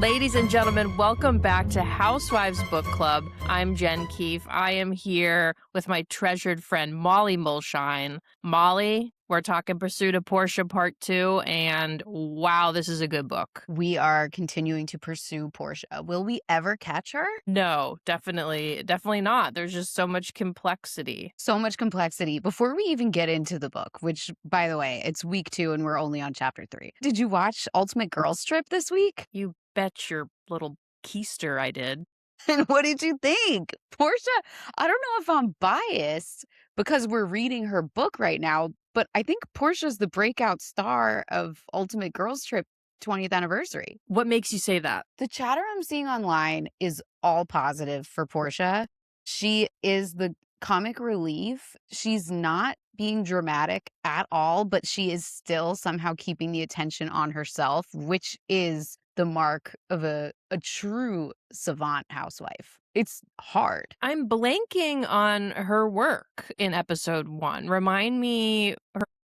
Ladies and gentlemen, welcome back to Housewives Book Club. I'm Jen Keefe. I am here with my treasured friend, Molly Mulshine. Molly, we're talking Pursuit of Porsha Part 2, and wow, this is a good book. We are continuing to pursue Porsha. Will we ever catch her? No, definitely not. There's just so much complexity. So much complexity. Before we even get into the book, which, by the way, it's week 2 and we're only on chapter 3. Did you watch Ultimate Girls Trip this week? You bet your little keister I did. And what did you think? Porsha, I don't know if I'm biased because we're reading her book right now, but I think Portia's the breakout star of Ultimate Girls Trip 20th anniversary. What makes you say that? The chatter I'm seeing online is all positive for Porsha. She is the comic relief. She's not being dramatic at all, but she is still somehow keeping the attention on herself, which is the mark of a true savant housewife. It's hard. I'm blanking on her work in episode 1. Remind me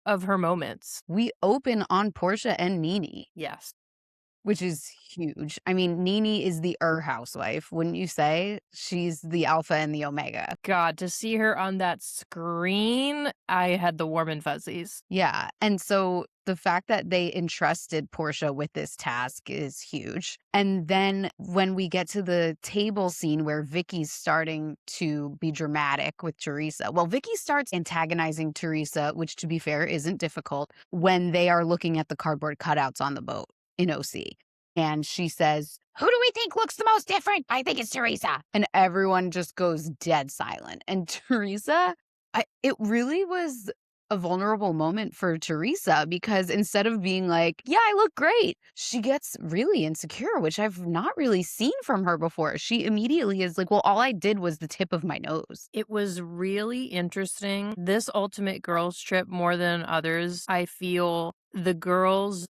of her moments. We open on Porsha and Nene. Yes. Which is huge. I mean, Nene is the housewife, wouldn't you say? She's the alpha and the omega. God, to see her on that screen, I had the warm and fuzzies. Yeah. And so the fact that they entrusted Porsha with this task is huge. And then when we get to the table scene where Vicky's starting to be dramatic with Teresa, well, Vicky starts antagonizing Teresa, which to be fair isn't difficult, when they are looking at the cardboard cutouts on the boat in OC. And she says, "Who do we think looks the most different? I think it's Teresa." And everyone just goes dead silent. And Teresa, it really was a vulnerable moment for Teresa because instead of being like, "Yeah, I look great," she gets really insecure, which I've not really seen from her before. She immediately is like, "Well, all I did was the tip of my nose." It was really interesting. This Ultimate Girls Trip, more than others, I feel the girls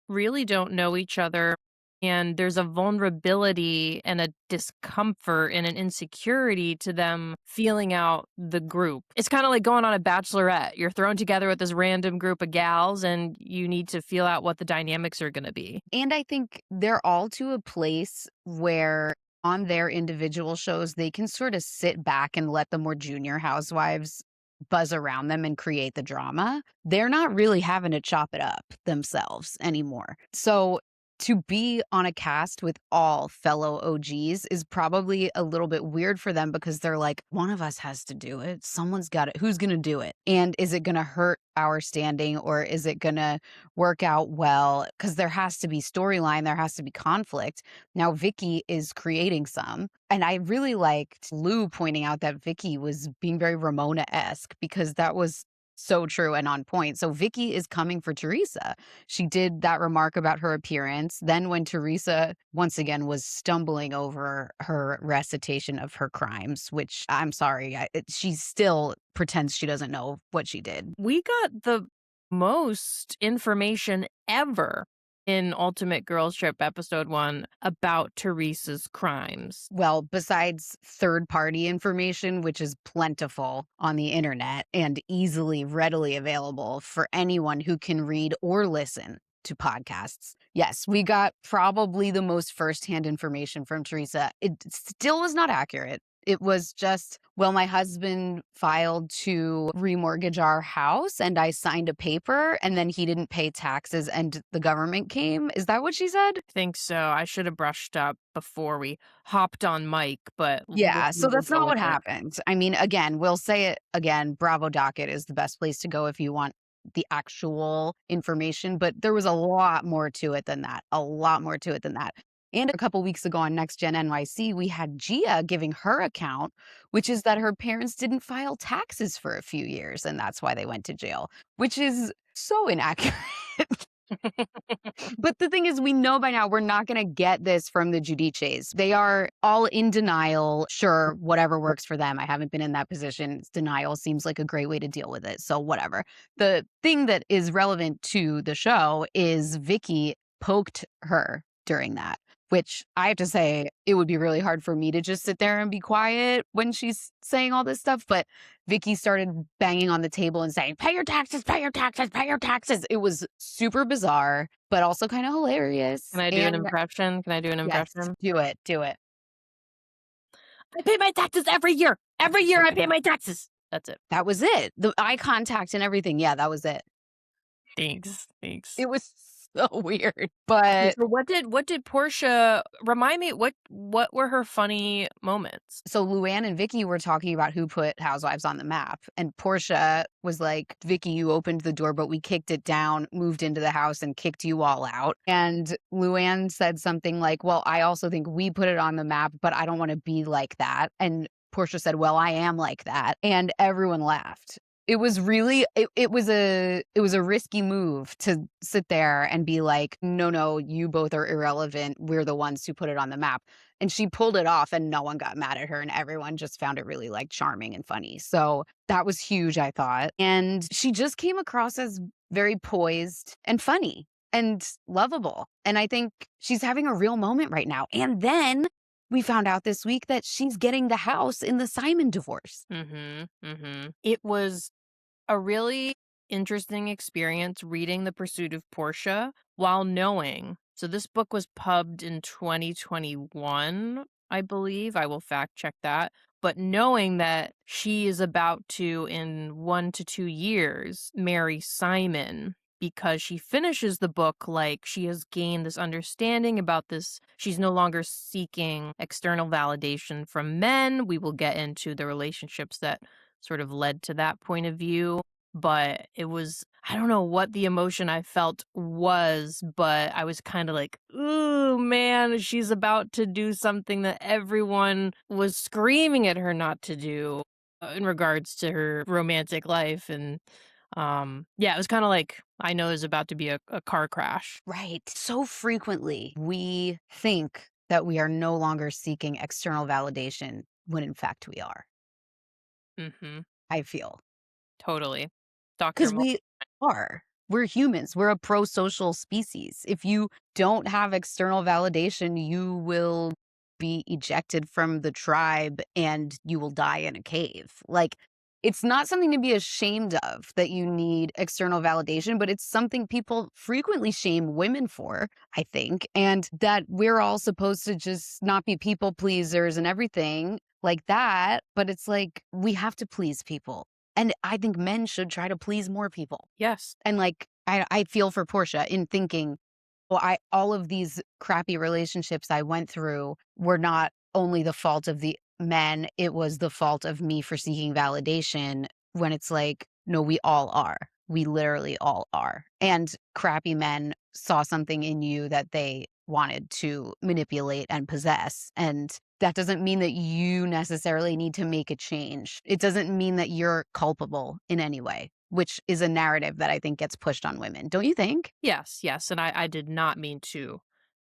really don't know each other, and there's a vulnerability and a discomfort and an insecurity to them feeling out the group. It's kind of like going on a bachelorette. You're thrown together with this random group of gals and you need to feel out what the dynamics are going to be. And I think they're all to a place where on their individual shows, they can sort of sit back and let the more junior housewives buzz around them and create the drama. They're not really having to chop it up themselves anymore. So to be on a cast with all fellow OGs is probably a little bit weird for them because they're like, one of us has to do it. Someone's got it. Who's going to do it? And is it going to hurt our standing or is it going to work out well? Because there has to be storyline. There has to be conflict. Now, Vicky is creating some. And I really liked Lou pointing out that Vicky was being very Ramona-esque because that was so true and on point. So Vicky is coming for Teresa. She did that remark about her appearance. Then when Teresa once again was stumbling over her recitation of her crimes, which I'm sorry, she still pretends she doesn't know what she did. We got the most information ever in Ultimate Girls Trip episode 1 about Teresa's crimes. Well, besides third-party information, which is plentiful on the internet and readily available for anyone who can read or listen to podcasts. Yes, we got probably the most firsthand information from Teresa. It still was not accurate. It was just, well, my husband filed to remortgage our house and I signed a paper and then he didn't pay taxes and the government came. Is that what she said? I think so. I should have brushed up before we hopped on mic, but Yeah, so that's not what happened. happened. I mean, again, we'll say it again, Bravo Docket is the best place to go if you want the actual information, but there was a lot more to it than that. A lot more to it than that. And a couple weeks ago on Next Gen NYC, we had Gia giving her account, which is that her parents didn't file taxes for a few years, and that's why they went to jail, which is so inaccurate. But the thing is, we know by now we're not going to get this from the Giudices. They are all in denial. Sure, whatever works for them. I haven't been in that position. Denial seems like a great way to deal with it. So whatever. The thing that is relevant to the show is Vicky poked her during that. which I have to say, it would be really hard for me to just sit there and be quiet when she's saying all this stuff. But Vicky started banging on the table and saying, pay your taxes, pay your taxes, pay your taxes. It was super bizarre, but also kind of Can hilarious. I do an And impression? Can I do an yes, impression? do it, do it. I pay my taxes every year. Every year I pay my taxes. That's it. That was it. The eye contact and everything. Yeah, that was it. Thanks. Thanks. It was so weird. Okay, But so what did Portia remind me what were her funny moments? so Luann and Vicky were talking about who put Housewives on the map. And Portia was like, Vicky, you opened the door, but we kicked it down, moved into the house, and kicked you all out. And Luann said something like, well, I also think we put it on the map, but I don't want to be like that. And Portia said, well, I am like that. And everyone laughed. It was really it was a risky move to sit there and be like, no, you both are irrelevant. We're the ones who put it on the map. And she pulled it off and no one got mad at her and everyone just found it really like charming and funny. So that was huge, I thought. And she just came across as very poised and funny and lovable. And I think she's having a real moment right now. And then we found out this week that she's getting the house in the Simon divorce. Mhm. Mhm. It was a really interesting experience reading The Pursuit of Portia while knowing. So this book was pubbed in 2021, I believe. I will fact check that. But knowing that she is about to, in 1 to 2 years, marry Simon because she finishes the book like she has gained this understanding about this. She's no longer seeking external validation from men. We will get into the relationships that sort of led to that point of view. But it was, I don't know what the emotion I felt was, but I was kind of like, ooh, man, she's about to do something that everyone was screaming at her not to do in regards to her romantic life. And yeah, it was kind of like, I know there's about to be a car crash. Right. So frequently we think that we are no longer seeking external validation when in fact we are, Mm-hmm. I feel. Totally. Dr. Because Mo- we are. We're humans. We're a pro social species. If you don't have external validation, you will be ejected from the tribe and you will die in a cave. Like, it's not something to be ashamed of that you need external validation, but it's something people frequently shame women for, I think. And that we're all supposed to just not be people pleasers and everything like that. But it's like we have to please people. And I think men should try to please more people. yes. And like I feel for Portia in thinking, well, I all of these crappy relationships I went through were not only the fault of the men, it was the fault of me for seeking validation when it's like, no, we all are. We literally all are. And crappy men saw something in you that they wanted to manipulate and possess. And that doesn't mean that you necessarily need to make a change. It doesn't mean that you're culpable in any way, which is a narrative that I think gets pushed on women. Don't you think? Yes. Yes. And I did not mean to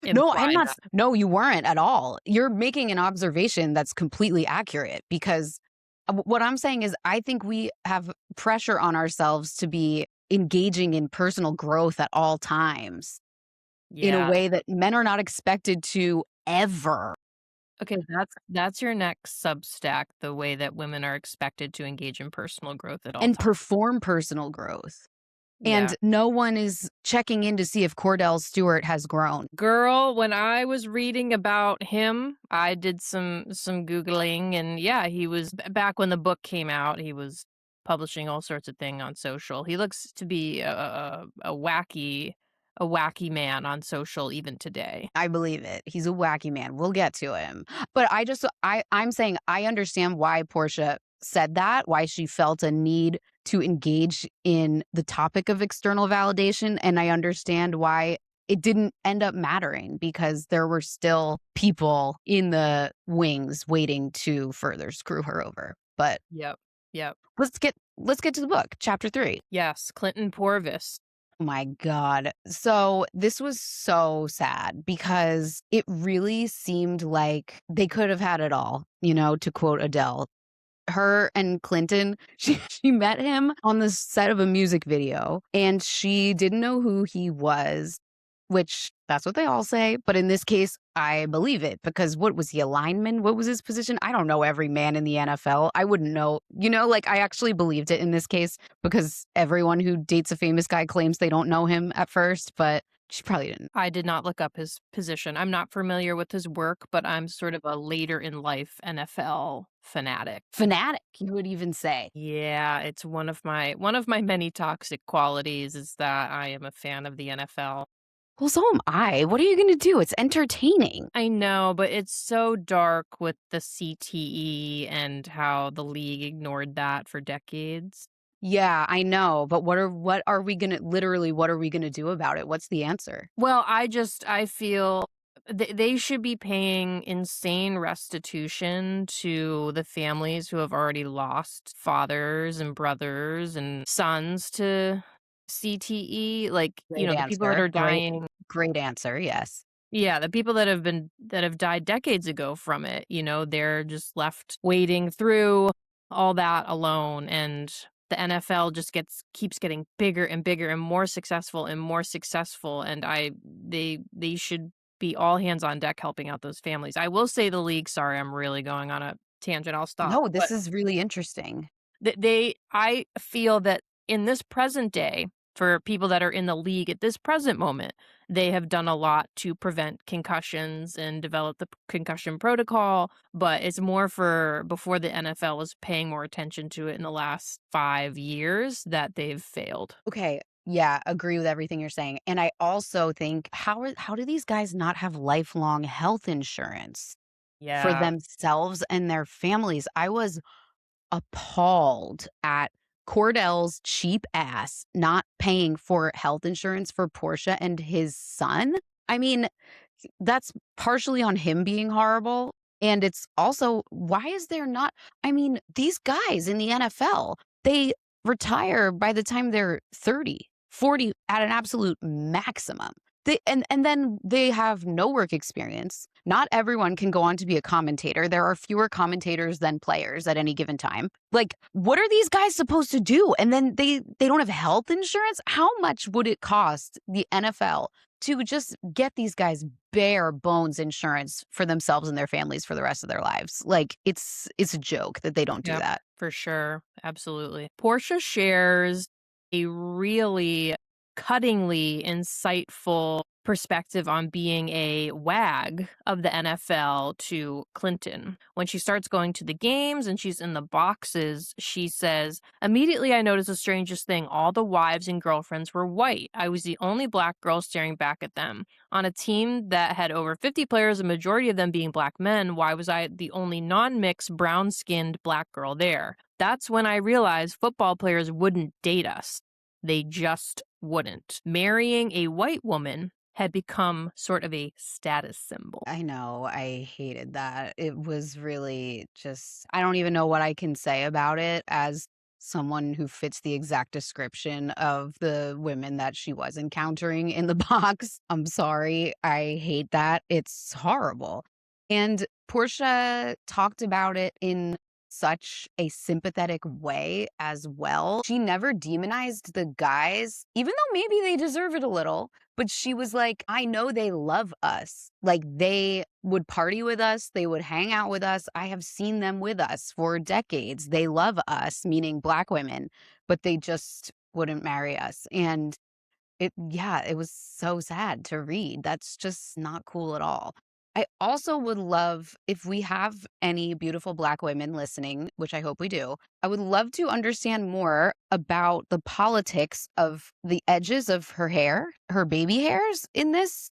No, I'm imply not. that. No, you weren't at all. You're making an observation that's completely accurate because what I'm saying is, I think we have pressure on ourselves to be engaging in personal growth at all times in a Yeah. way that men are not expected to ever. Okay, that's your next Substack, the way that women are expected to engage in personal growth at all And times. perform personal growth. Yeah. And no one is checking in to see if Cordell Stewart has grown. Girl, when I was reading about him, I did some Googling and yeah, he was back when the book came out, he was publishing all sorts of things on social. He looks to be a wacky man on social even today. I believe it. He's a wacky man. We'll get to him. But I'm saying I understand why Portia said that, why she felt a need to engage in the topic of external validation. And I understand why it didn't end up mattering because there were still people in the wings waiting to further screw her over. But Yep. Yep. let's get to the book, chapter 3. Yes, Clinton Porvis. Oh my God. So this was so sad because it really seemed like they could have had it all, to quote Adele. Her and Clinton, she met him on the set of a music video and she didn't know who he was. which that's what they all say. But in this case, I believe it because what was he, a lineman? What was his position? I don't know every man in the NFL. I wouldn't know. Like I actually believed it in this case because everyone who dates a famous guy claims they don't know him at first, but she probably didn't. I did not look up his position. I'm not familiar with his work, but I'm sort of a later in life NFL fanatic. Fanatic, you would even say. Yeah, it's one of my many toxic qualities is that I am a fan of the NFL. Well, so am I. What are you going to do? It's entertaining. I know, but it's so dark with the CTE and how the league ignored that for decades. Yeah, I know, but what are we gonna literally, what are we gonna do about it? What's the answer? Well, I feel they should be paying insane restitution to the families who have already lost fathers and brothers and sons to CTE. Like, Great the people that answer. are dying. Great answer, yes. Yeah, the people that have died decades ago from it, they're just left wading through all that alone, and the NFL just keeps getting bigger and bigger and more successful, and they should be all hands on deck helping out those families. I will say the league, sorry, I'm really going on a tangent, I'll stop. No, But this is really interesting. I feel that in this present day, for people that are in the league at this present moment, they have done a lot to prevent concussions and develop the concussion protocol, but it's more for before the NFL was paying more attention to it in the last 5 years that they've failed. Okay, yeah, agree with everything you're saying, and I also think how do these guys not have lifelong health insurance for Yeah. themselves and their families? I was appalled at Cordell's cheap ass not paying for health insurance for Portia and his son. I mean, that's partially on him being horrible. And it's also, why is there not? I mean, these guys in the NFL, they retire by the time they're 30, 40 at an absolute maximum. And then they have no work experience. Not everyone can go on to be a commentator. There are fewer commentators than players at any given time. Like, what are these guys supposed to do? And then they don't have health insurance? How much would it cost the NFL to just get these guys bare bones insurance for themselves and their families for the rest of their lives? Like, it's a joke that they don't do Yep, that. for sure. Absolutely. Portia shares a really cuttingly insightful perspective on being a wag of the NFL to Clinton. When she starts going to the games and she's in the boxes, she says, "Immediately I noticed the strangest thing. All the wives and girlfriends were white. I was the only black girl staring back at them. On a team that had over 50 players, a majority of them being black men, why was I the only non-mixed brown-skinned black girl there? That's when I realized football players wouldn't date us. They just wouldn't. Marrying a white woman had become sort of a status symbol." I know, I hated that. It was really just, I don't even know what I can say about it as someone who fits the exact description of the women that she was encountering in the box. I'm sorry. I hate that. It's horrible. And Portia talked about it in such a sympathetic way as well. She never demonized the guys, even though maybe they deserve it a little. But she was like, I know they love us. Like, they would party with us, they would hang out with us. I have seen them with us for decades. They love us, meaning black women, but they just wouldn't marry us. And yeah, it was so sad to read. That's just not cool at all. I also would love if we have any beautiful black women listening, which I hope we do. I would love to understand more about the politics of the edges of her hair, her baby hairs in this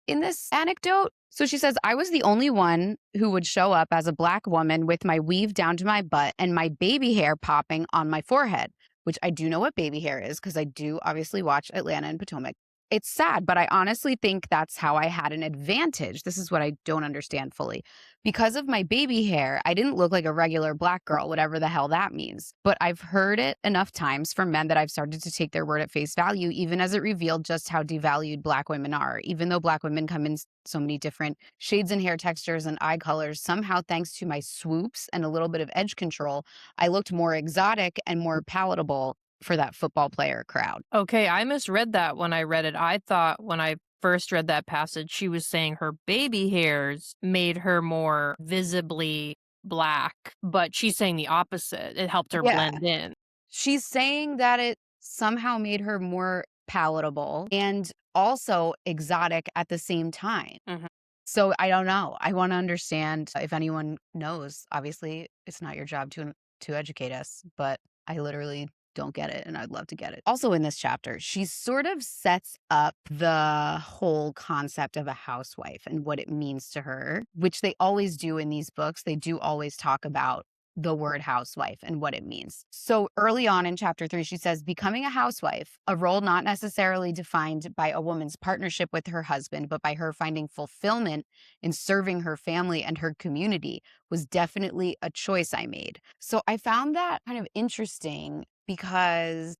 anecdote. So she says, I was the only one who would show up as a black woman with my weave down to my butt and my baby hair popping on my forehead, which I do know what baby hair is because I do obviously watch Atlanta and Potomac. It's sad, but I honestly think that's how I had an advantage. This is what I don't understand fully. Because of my baby hair, I didn't look like a regular black girl, whatever the hell that means. But I've heard it enough times from men that I've started to take their word at face value, even as it revealed just how devalued black women are. Even though black women come in so many different shades and hair textures and eye colors, somehow, thanks to my swoops and a little bit of edge control, I looked more exotic and more palatable for that football player crowd. Okay, I misread that when I read it. I thought when I first read that passage, she was saying her baby hairs made her more visibly black, but she's saying the opposite. It helped her Yeah. blend in. She's saying that it somehow made her more palatable and also exotic at the same time. Mhm. So I don't know. I wanna understand if anyone knows. Obviously, it's not your job to educate us, but I literally don't get it, and I'd love to get it. Also in this chapter, she sort of sets up the whole concept of a housewife and what it means to her, which they always do in these books. They do always talk about the word housewife and what it means. So early on in chapter 3, she says, becoming a housewife, a role not necessarily defined by a woman's partnership with her husband, but by her finding fulfillment in serving her family and her community, was definitely a choice I made. So I found that kind of interesting because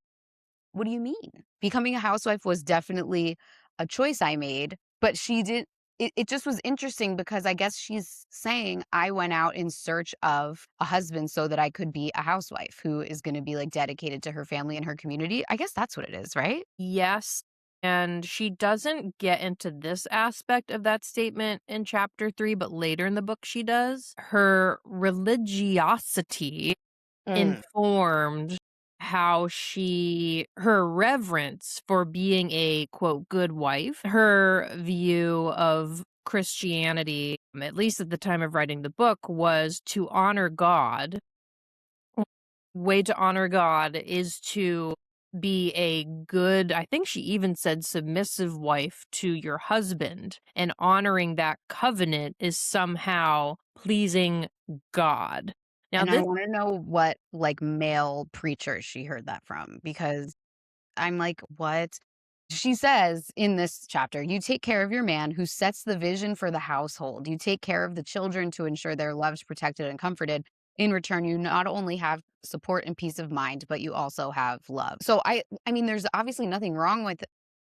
what do you mean? Becoming a housewife was definitely a choice I made, but she did it just was interesting because I guess she's saying I went out in search of a husband so that I could be a housewife who is gonna be, like, dedicated to her family and her community. I guess that's what it is, right? Yes, and she doesn't get into this aspect of that statement in chapter 3, but later in the book she does. Her religiosity Mm. informed how her reverence for being a quote good wife, her view of Christianity, at least at the time of writing the book, was to honor God. Way to honor God is to be a good, I think she even said submissive wife to your husband, and honoring that covenant is somehow pleasing God. Now And I this wanna know what, like, male preacher she heard that from because I'm like, "What?" She says in this chapter, "You take care of your man who sets the vision for the household. You take care of the children to ensure they're loved, protected, and comforted. In return, you not only have support and peace of mind, but you also have love." So I mean, there's obviously nothing wrong with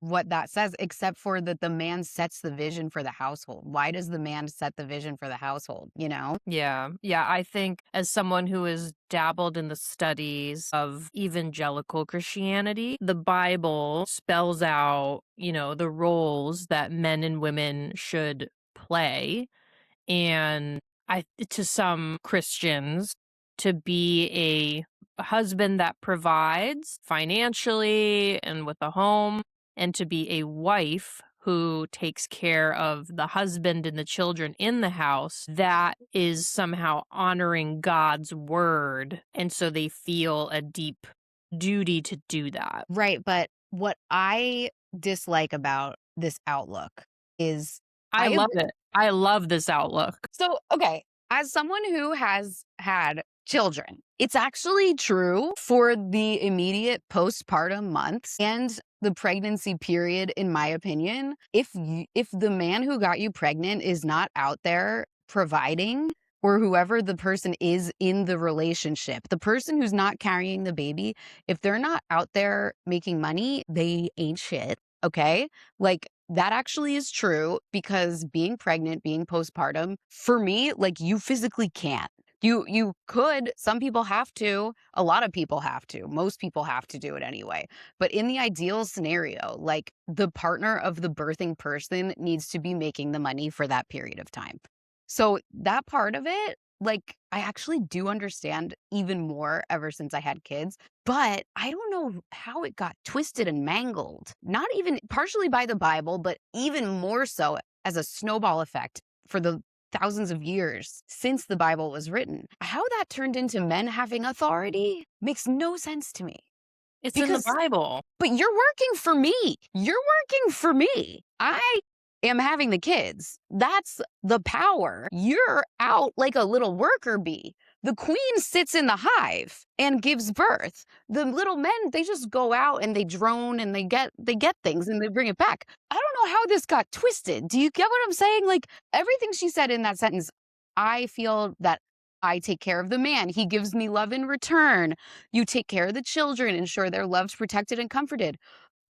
what that says, except for that the man sets the vision for the household. Why does the man set the vision for the household, you know? Yeah, yeah, I think as someone who has dabbled in the studies of evangelical Christianity, the Bible spells out, the roles that men and women should play. And to some Christians, to be a husband that provides financially and with a home, and to be a wife who takes care of the husband and the children in the house, that is somehow honoring God's word. And so they feel a deep duty to do that. Right, but what I dislike about this outlook is I I love agree. it. I love this outlook. So, okay, as someone who has had children, it's actually true for the immediate postpartum months and the pregnancy period, in my opinion. If the man who got you pregnant is not out there providing, or whoever the person is in the relationship, the person who's not carrying the baby, if they're not out there making money, they ain't shit. Okay. Like, that actually is true because being pregnant, being postpartum, for me, like, you physically can't. You could, some people have to, a lot of people have to, most people have to do it anyway. But in the ideal scenario, like, the partner of the birthing person needs to be making the money for that period of time. So that part of it, like, I actually do understand even more ever since I had kids, but I don't know how it got twisted and mangled. Not even partially by the Bible, but even more so as a snowball effect for the thousands of years since the Bible was written. How that turned into men having authority makes no sense to me. It's in the Because Bible. but you're working for me. You're working for me. I am having the kids. That's the power. You're out like a little worker bee. The queen sits in the hive and gives birth. The little men, they just go out and they drone and they get things and they bring it back. I don't know how this got twisted. Do you get what I'm saying? Like, everything she said in that sentence, I feel that I take care of the man. He gives me love in return. You take care of the children, ensure they're loved, protected, and comforted.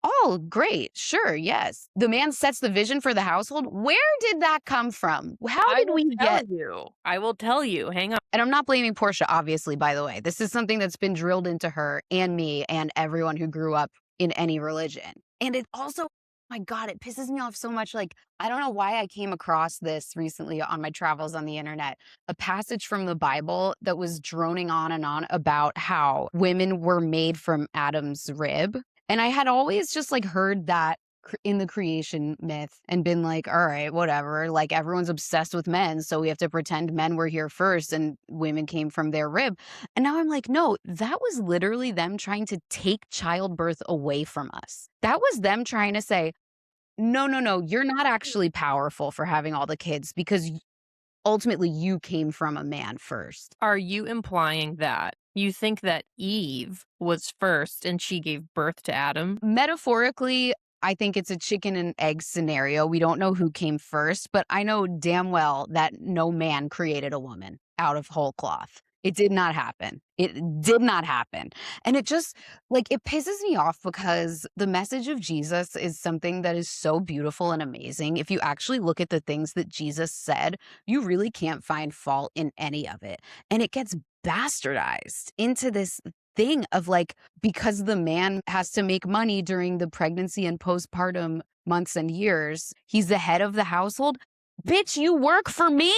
Oh, great. Sure. Yes. The man sets the vision for the household. Where did that come from? How I did will we tell get? you. I will tell you. Hang on. And I'm not blaming Portia, obviously, by the way. This is something that's been drilled into her and me and everyone who grew up in any religion. And it also My God, it pisses me off so much. Like, I don't know why I came across this recently on my travels on the internet. A passage from the Bible that was droning on and on about how women were made from Adam's rib. And I had always just like heard that in the creation myth and been like, all right, whatever. Like, everyone's obsessed with men. So we have to pretend men were here first and women came from their rib. And now I'm like, no, that was literally them trying to take childbirth away from us. That was them trying to say, no, no, no, you're not actually powerful for having all the kids because ultimately you came from a man first. Are you implying that you think that Eve was first and she gave birth to Adam? Metaphorically, I think it's a chicken and egg scenario. We don't know who came first, but I know damn well that no man created a woman out of whole cloth. It did not happen. It did not happen. And it just like it pisses me off because the message of Jesus is something that is so beautiful and amazing. If you actually look at the things that Jesus said, you really can't find fault in any of it. And it gets bastardized into this thing of like, because the man has to make money during the pregnancy and postpartum months and years, he's the head of the household. Bitch, you work for me.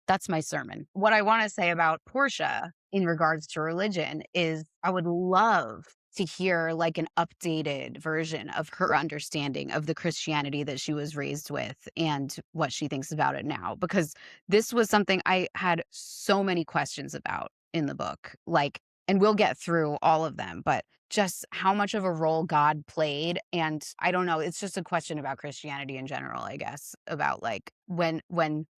That's my sermon. What I want to say about Portia in regards to religion is I would love to hear like an updated version of her understanding of the Christianity that she was raised with and what she thinks about it now, because this was something I had so many questions about in the book. Like, and we'll get through all of them, but just how much of a role God played. And I don't know, it's just a question about Christianity in general, I guess, about like when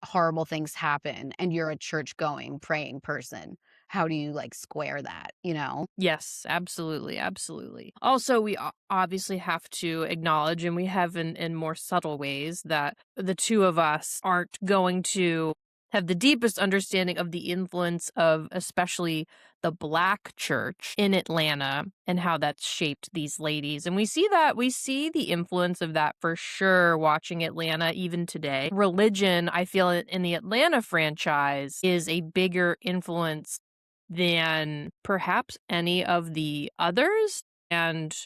horrible things happen and you're a church going, praying person, how do you like square that, you know? Yes, absolutely, absolutely. Also, we obviously have to acknowledge, and we have in more subtle ways, that the two of us aren't going to have the deepest understanding of the influence of especially the Black church in Atlanta and how that's shaped these ladies. And we see the influence of that for sure watching Atlanta even today. Religion, I feel in the Atlanta franchise is a bigger influence than perhaps any of the others, and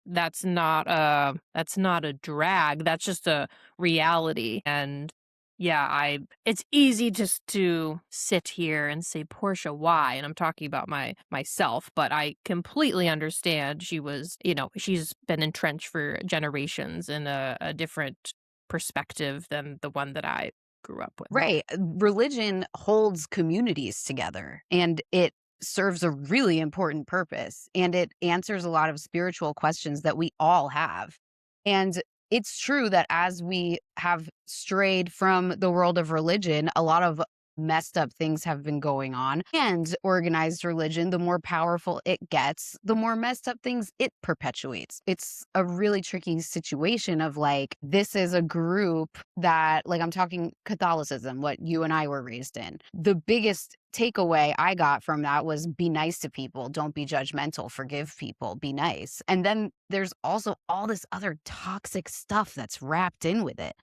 that's not a drag, that's just a reality, and yeah, I it's easy just to sit here and say, "Portia, why?" And I'm talking about myself, but I completely understand she was, she's been entrenched for generations in a different perspective than the one that I grew up with. Right. Religion holds communities together and it serves a really important purpose and it answers a lot of spiritual questions that we all have. And it's true that as we have strayed from the world of religion, a lot of messed up things have been going on. And organized religion, the more powerful it gets, the more messed up things it perpetuates. It's a really tricky situation of like, this is a group that, like, I'm talking Catholicism, what you and I were raised in. The biggest takeaway I got from that was be nice to people, don't be judgmental, forgive people, be nice. And then there's also all this other toxic stuff that's wrapped in with it.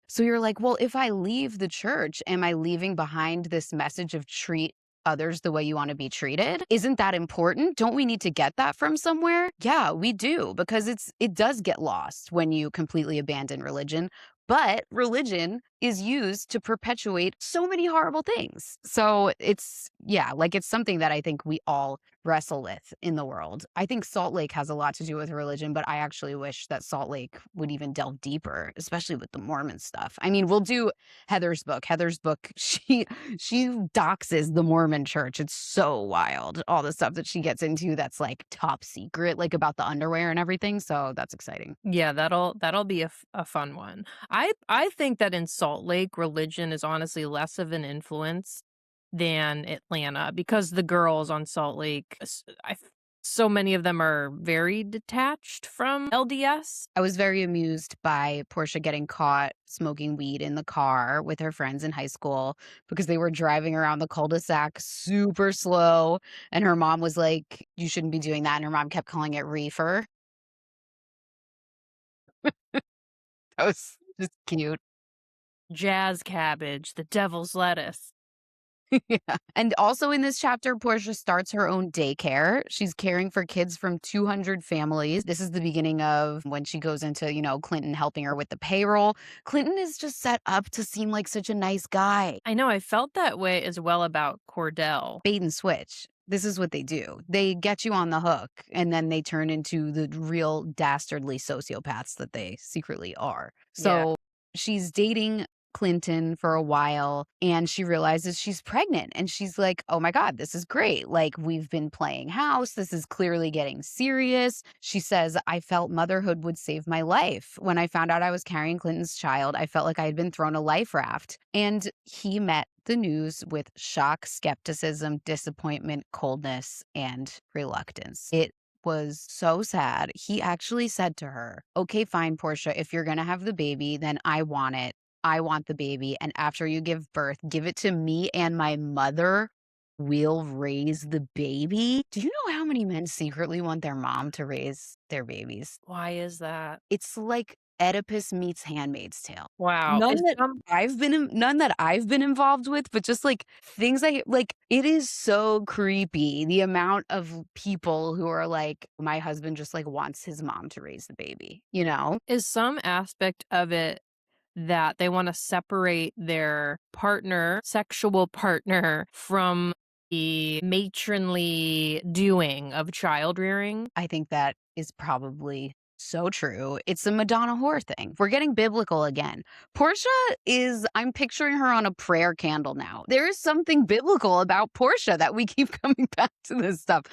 So you're like, well, if I leave the church, am I leaving behind this message of treat others the way you want to be treated? Isn't that important? Don't we need to get that from somewhere? Yeah, we do, because it does get lost when you completely abandon religion. But religion is used to perpetuate so many horrible things. So it's, yeah, like it's something that I think we all wrestle with in the world. I think Salt Lake has a lot to do with religion, but I actually wish that Salt Lake would even delve deeper, especially with the Mormon stuff. I mean, we'll do Heather's book. Heather's book, she doxes the Mormon church. It's so wild. All the stuff that she gets into that's like top secret, like about the underwear and everything. So that's exciting. Yeah, that'll be a fun one. I think that in Salt Lake, religion is honestly less of an influence than Atlanta because the girls on Salt Lake, so many of them are very detached from LDS. I was very amused by Portia getting caught smoking weed in the car with her friends in high school because they were driving around the cul-de-sac super slow. And her mom was like, you shouldn't be doing that. And her mom kept calling it reefer. That was just cute. Jazz cabbage, the devil's lettuce. Yeah. And also in this chapter, Portia starts her own daycare. She's caring for kids from 200 families. This is the beginning of when she goes into, Clinton helping her with the payroll. Clinton is just set up to seem like such a nice guy. I know I felt that way as well about Cordell. Bait and switch. This is what they do. They get you on the hook and then they turn into the real dastardly sociopaths that they secretly are. Yeah. So she's dating Clinton for a while and she realizes she's pregnant and she's like, "Oh my God, this is great. Like, we've been playing house. This is clearly getting serious." She says, "I felt motherhood would save my life. When I found out I was carrying Clinton's child, I felt like I had been thrown a life raft." And he met the news with shock, skepticism, disappointment, coldness, and reluctance. It was so sad. He actually said to her, "Okay, fine, Portia, if you're going to have the baby, then I want it. I want the baby. And after you give birth, give it to me and my mother. We'll raise the baby." Do you know how many men secretly want their mom to raise their babies? Why is that? It's like Oedipus meets Handmaid's Tale. Wow. Is some None that I've been involved with, but just, like, things it is so creepy, the amount of people who are like, "My husband just, like, wants his mom to raise the baby," you know? is some aspect of it that they wanna separate their partner, sexual partner, from the matronly doing of child rearing? I think that is probably so true. It's a Madonna whore thing. We're getting biblical again. Portia I'm picturing her on a prayer candle now. There is something biblical about Portia that we keep coming back to this stuff.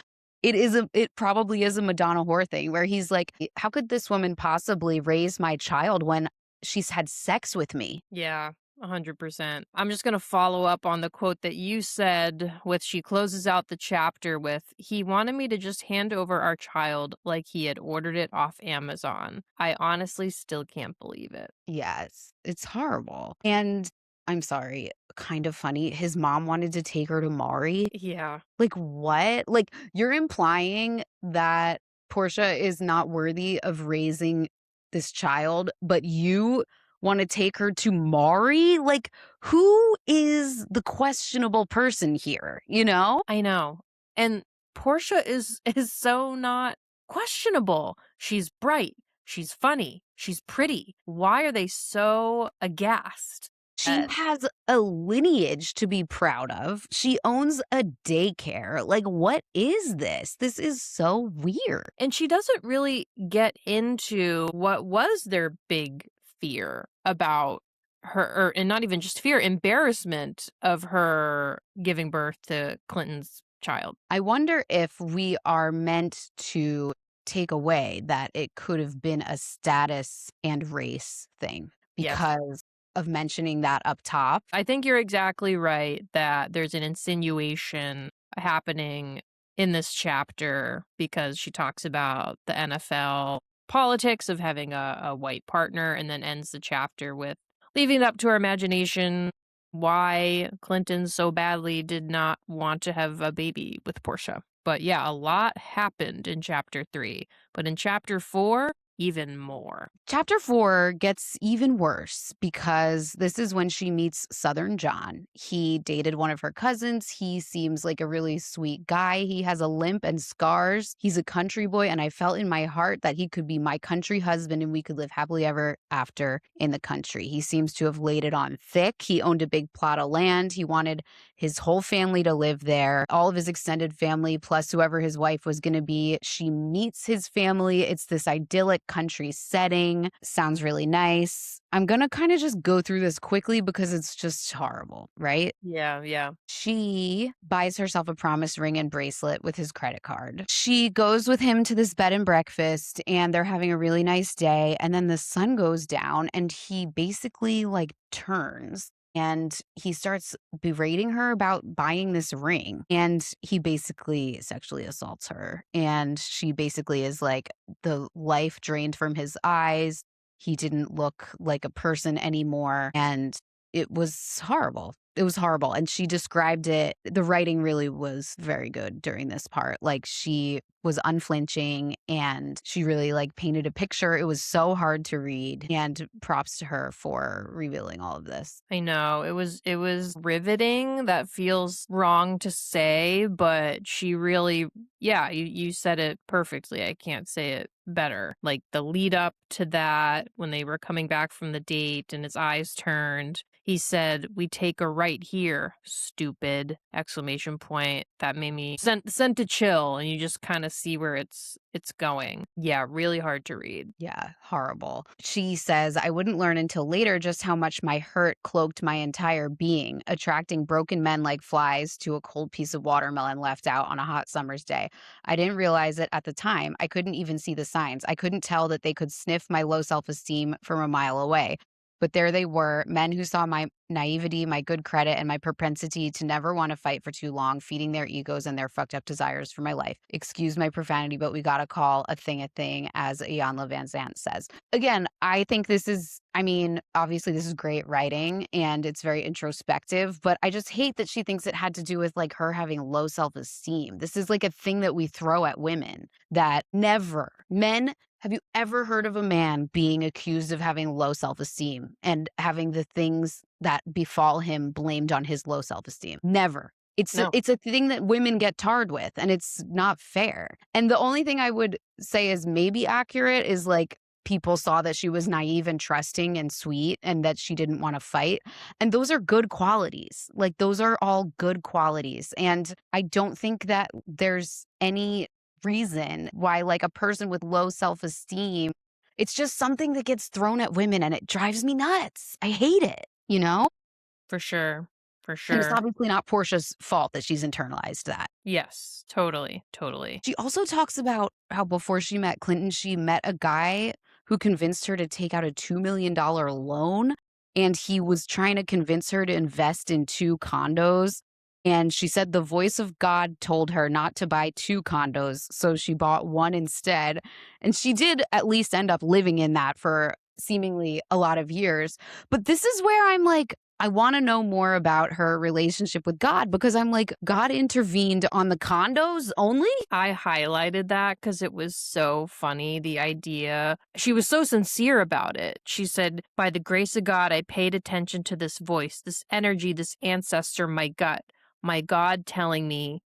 It probably is a Madonna whore thing where he's like, "How could this woman possibly raise my child when she's had sex with me?" Yeah, 100%. I'm just gonna follow up on the quote that you said with she closes out the chapter with, "He wanted me to just hand over our child like he had ordered it off Amazon. I honestly still can't believe it." Yes, it's horrible. And I'm sorry, kind of funny. His mom wanted to take her to Maury. Yeah. Like, what? Like, you're implying that Portia is not worthy of raising this child, but you wanna take her to Maury? Like, who is the questionable person here, you know? I know. And Portia is is so not questionable. She's bright, she's funny, she's pretty. Why are they so aghast She at has a lineage to be proud of. She owns a daycare. Like, what is this? This is so weird. and she doesn't really get into what was their big fear about her and not even just fear, embarrassment of her giving birth to Clinton's child. I wonder if we are meant to take away that it could have been a status and race thing Yes. because of mentioning that up top. I think you're exactly right that there's an insinuation happening in this chapter because she talks about the NFL politics of having a white partner and then ends the chapter with leaving it up to our imagination why Clinton so badly did not want to have a baby with Portia. But yeah, a lot happened in chapter 3. But in chapter 4, even more. Chapter 4 gets even worse because this is when she meets Southern John. He dated one of her cousins. He seems like a really sweet guy. He has a limp and scars. He's a country boy, and I felt in my heart that he could be my country husband and we could live happily ever after in the country. He seems to have laid it on thick. He owned a big plot of land. He wanted his whole family to live there, all of his extended family, plus whoever his wife was going to be. She meets his family. It's this idyllic country setting. Sounds really nice. I'm going to kind of just go through this quickly because it's just horrible, right? Yeah, yeah. She buys herself a promise ring and bracelet with his credit card. She goes with him to this bed and breakfast and they're having a really nice day. And then the sun goes down and he basically like turns and he starts berating her about buying this ring. And he basically sexually assaults her. And she basically is like the life drained from his eyes. He didn't look like a person anymore. And it was horrible. It was horrible, and she described it the writing really was very good during this part, like, she was unflinching, and she really, like, painted a picture. It was so hard to read, and props to her for revealing all of this. I know. It was riveting. That feels wrong to say, but she really yeah, you said it perfectly. I can't say it better. Like the lead up to that when they were coming back from the date and his eyes turned. He said, "We take a right here, stupid!" Exclamation point. That made me sent to chill, and you just kind of see where it's going. Yeah, really hard to read. Yeah, horrible. She says, I wouldn't learn until later just how much my hurt cloaked my entire being, attracting broken men like flies to a cold piece of watermelon left out on a hot summer's day. I didn't realize it at the time. I couldn't even see the signs. I couldn't tell that they could sniff my low self esteem from a mile away. But there they were, men who saw my naivety, my good credit, and my propensity to never want to fight for too long, feeding their egos and their fucked up desires for my life. Excuse my profanity, but we gotta call a thing, as Ian Van Zant says. Again, I think this is, I mean, obviously this is great writing and it's very introspective, but I just hate that she thinks it had to do with like her having low self esteem. This is like a thing that we throw at women that never, men, have you ever heard of a man being accused of having low self-esteem and having the things that befall him blamed on his low self-esteem? Never. No, It's a thing that women get tarred with, and it's not fair. And the only thing I would say is maybe accurate is like people saw that she was naive and trusting and sweet and that she didn't want to fight. And those are good qualities. Like those are all good qualities. And I don't think that there's any reason why like a person with low self-esteem, it's just something that gets thrown at women and it drives me nuts. I hate it, you know? for sure. For And it's sure. obviously not Portia's fault that she's internalized that. Yes, totally, totally. She also talks about how before she met Clinton, she met a guy who convinced her to take out a $2 million loan. And he was trying to convince her to invest in two condos. And she said the voice of God told her not to buy two condos. So she bought one instead. And she did at least end up living in that for seemingly a lot of years. But this is where I'm like, I want to know more about her relationship with God because I'm like, God intervened on the condos only? I highlighted that because it was so funny, the idea. She was so sincere about it. She said, "By the grace of God, I paid attention to this voice, this energy, this ancestor, my gut, my God telling me,"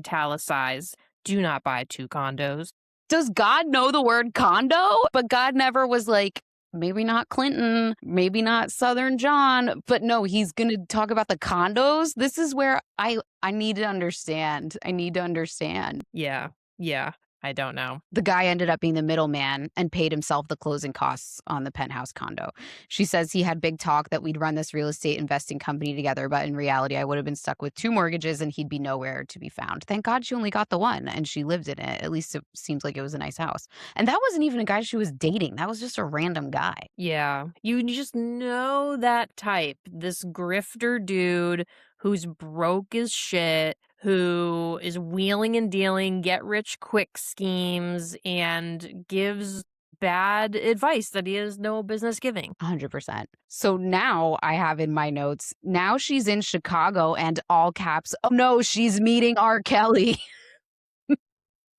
italicize, "do not buy two condos." Does God know the word condo? But God never was like, maybe not Clinton, maybe not Southern John, but no, he's going to talk about the condos. This is where I need to understand. I need to understand. Yeah, yeah, I don't know. The guy ended up being the middleman and paid himself the closing costs on the penthouse condo. She says he had big talk that we'd run this real estate investing company together, but in reality, I would have been stuck with two mortgages and he'd be nowhere to be found. Thank God she only got the one and she lived in it. At least it seems like it was a nice house. And that wasn't even a guy she was dating. That was just a random guy. Yeah, you just know that type, this grifter dude who's broke as shit, who is wheeling and dealing, get rich quick schemes, and gives bad advice that he has no business giving. 100%. So now I have in my notes, now she's in Chicago and all caps, oh no, she's meeting R. Kelly.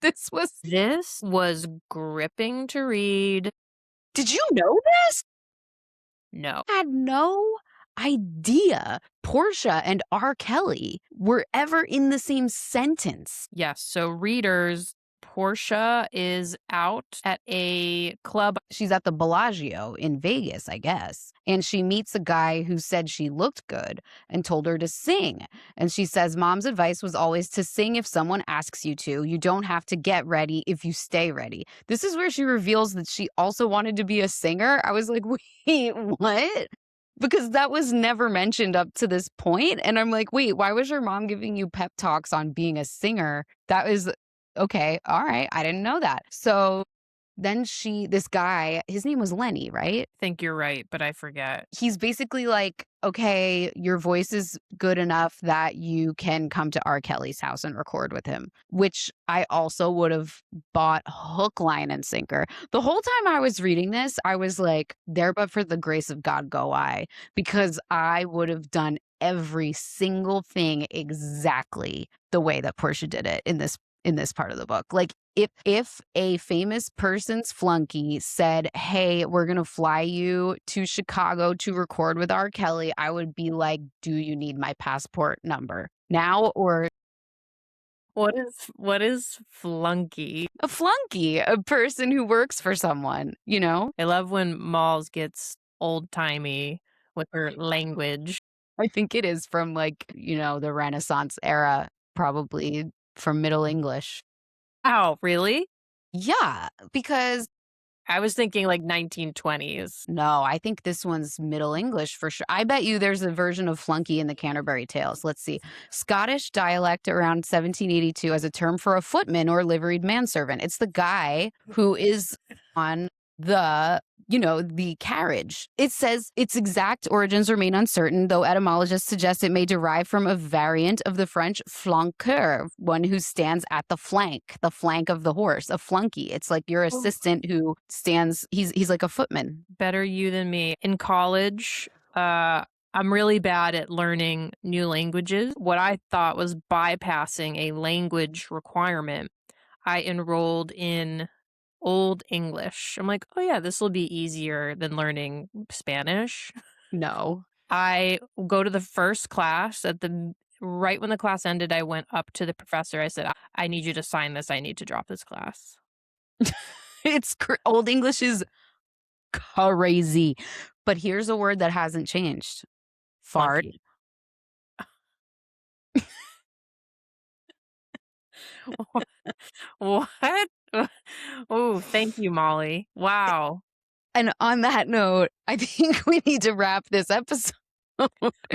This was, This was gripping to read. did you know this? No. Had no idea Portia and R. Kelly were ever in the same sentence. Yes, so readers, Portia is out at a club. She's at the Bellagio in Vegas, I guess. And she meets a guy who said she looked good and told her to sing. And she says, Mom's advice was always to sing if someone asks you to. You don't have to get ready if you stay ready. This is where she reveals that she also wanted to be a singer. I was like, wait, what? Because that was never mentioned up to this point. And I'm like, wait, why was your mom giving you pep talks on being a singer? That was okay. All right. I didn't know that. So then this guy, his name was Lenny, right? Think you're right, but I forget. He's basically like okay, your voice is good enough that you can come to R. Kelly's house and record with him, which I also would have bought hook, line, and sinker. The whole time I was reading this, I was like, there but for the grace of God go I, because I would have done every single thing exactly the way that Portia did it in this part of the book. Like if a famous person's flunky said, "Hey, we're going to fly you to Chicago to record with R. Kelly," I would be like, "Do you need my passport number now or What is flunky? a flunky, a person who works for someone, you know?" I love when Malls gets old-timey with her language. I think it is from like, the Renaissance era, probably from Middle English. Wow, really? Yeah, because I was thinking like 1920s. no, I think this one's Middle English for sure. I bet you there's a version of flunky in the Canterbury Tales. Let's see. Scottish dialect around 1782 as a term for a footman or liveried manservant. It's the guy who is on the carriage. It says its exact origins remain uncertain, though etymologists suggest it may derive from a variant of the French flanqueur, one who stands at the flank of the horse, a flunky. It's like your Oh. assistant who stands, he's like a footman. Better you than me. In college, I'm really bad at learning new languages. What I thought was bypassing a language requirement, I enrolled in Old English. I'm like, "Oh, yeah, this will be easier than learning Spanish." No. I go to the first class right when the class ended, I went up to the professor. I said, "I need you to sign this. I need to drop this class." Old English is crazy. But here's a word that hasn't changed. Fart. Flunky. What? Oh, thank you, Molly. Wow. And on that note, I think we need to wrap this episode.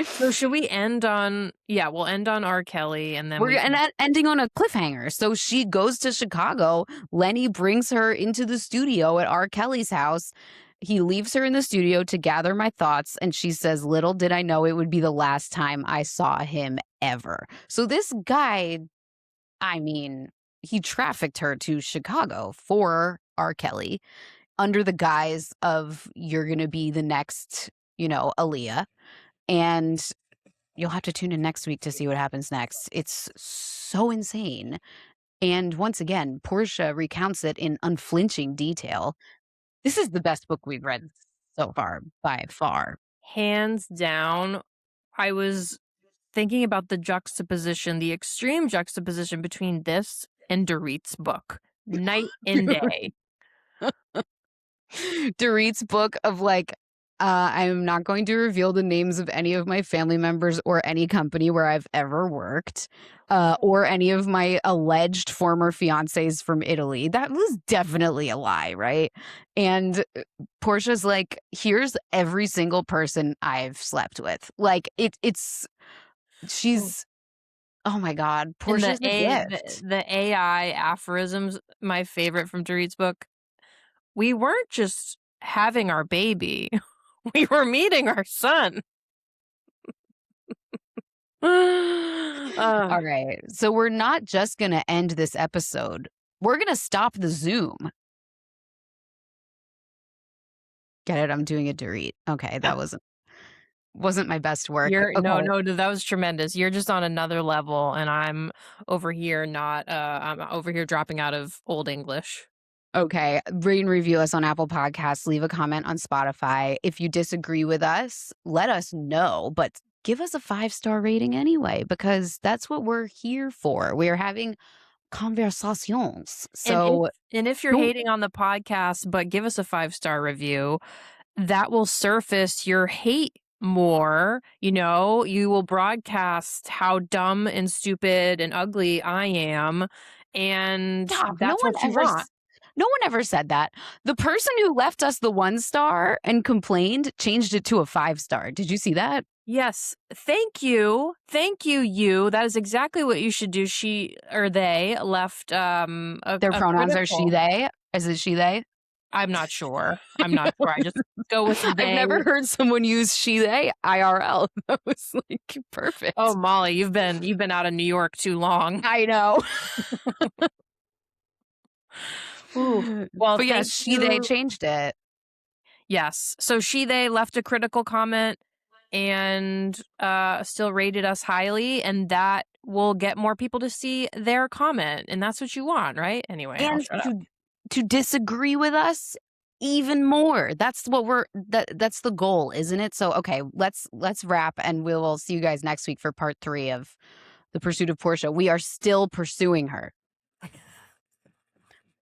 So should we end on we'll end on R. Kelly and then We're we can ending on a cliffhanger. So she goes to Chicago. Lenny brings her into the studio at R. Kelly's house. He leaves her in the studio to gather my thoughts. And she says, "Little did I know it would be the last time I saw him ever." So this guy, I mean, he trafficked her to Chicago for R. Kelly under the guise of you're going to be the next, Aaliyah. And you'll have to tune in next week to see what happens next. It's so insane. And once again, Portia recounts it in unflinching detail. This is the best book we've read so far, by far. hands down, I was thinking about the extreme juxtaposition between this and Dorit's book. Night and day. Dorit's book of like, I'm not going to reveal the names of any of my family members or any company where I've ever worked, or any of my alleged former fiancés from Italy. That was definitely a lie, right? And Portia's like, here's every single person I've slept with. Like she's, oh my God, And Portia's a gift. the AI aphorisms, my favorite from Dorit's book. We weren't just having our baby. We were meeting our son. All right. So we're not just going to end this episode. We're going to stop the Zoom. Get it? I'm doing a Dorit. Okay, that wasn't my best work. You're no, Okay. no, that was tremendous. You're just on another level, and I'm over here I'm over here dropping out of Old English. Okay. Rate and review us on Apple Podcasts. Leave a comment on Spotify. If you disagree with us, let us know, but give us a 5-star rating anyway, because that's what we're here for. We are having conversations. And So if you're don't hating on the podcast, but give us a 5-star review, that will surface your hate more. You will broadcast how dumb and stupid and ugly I am, and stop. that's what you want. No one ever said that. The person who left us the 1-star and complained changed it to a 5-star. Did you see that? Yes. Thank you. Thank you, you. That is exactly what you should do. She or they left Their a pronouns are she, critical. they. Is it she, they? I'm not sure. I'm not sure. I just go with I've they. never heard someone use she, they IRL. That was, like, Oh, perfect. Molly, you've been out of New York too long. I know. Ooh. Well, But, thank yes, she, they you. changed it. Yes. So they left a critical comment and still rated us highly, and that will get more people to see their comment, and that's what you want, right? Anyway, I'll And shut up. to disagree with us even more. That's what that's the goal, isn't it? So, okay, let's wrap, and we will see you guys next week for part 3 of The Pursuit of Portia. We are still pursuing her.